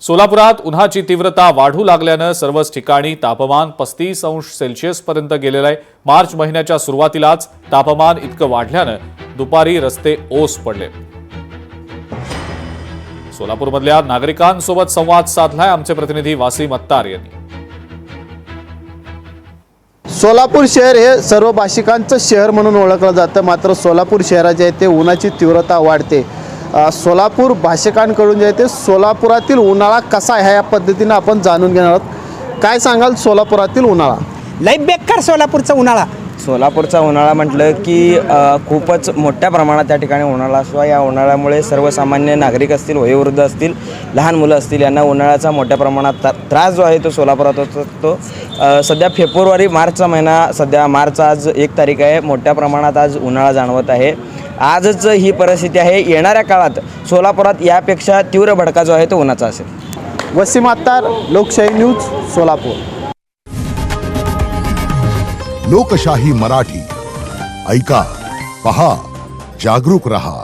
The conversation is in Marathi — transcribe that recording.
सोलापुरात उन्हाची तीव्रता वाढू लागल्यानं सर्वच ठिकाणी तापमान 35 अंश सेल्सिअस पर्यंत गेलेलं आहे। मार्च महिन्याच्या सुरुवातीलाच तापमान इतकं वाढल्यानं दुपारी रस्ते ओस पडले। सोलापूरमधल्या नागरिकांसोबत संवाद साधलाय आमचे प्रतिनिधी वासिम अत्तार यांनी। सोलापूर शहर हे सर्व भाषिकांचं शहर म्हणून ओळखलं जातं, मात्र सोलापूर शहरात जे आहे ते उन्हाची तीव्रता वाढते। सोलापूर भाषिकांकडून जे आहे ते सोलापुरातील उन्हाळा कसा आहे या पद्धतीने आपण जाणून घेणार आहोत। काय सांगाल सोलापुरातील उन्हाळा? लई बेकार सोलापूरचा उन्हाळा। सोलापूरचा उन्हाळा म्हटलं की खूपच मोठ्या प्रमाणात त्या ठिकाणी उन्हाळा असतो। या उन्हाळ्यामुळे सर्वसामान्य नागरिक असतील, वयोवृद्ध असतील, लहान मुलं असतील यांना उन्हाळ्याचा मोठ्या प्रमाणात त्रास जो आहे तो सोलापुरात होतो। सध्या फेब्रुवारी मार्चचा महिना, सध्या मार्च आज 1 तारीख आहे। मोठ्या प्रमाणात आज उन्हाळा जाणवत आहे। आजच ही परिस्थिती आहे। येणाऱ्या काळात सोलापुरात यापेक्षा तीव्र भडका जो आहे तो उन्हाचा असेल। वसीम अत्तार, लोकशाही न्यूज, सोलापूर। लोकशाही मराठी ऐका, पहा, जागरूक रहा।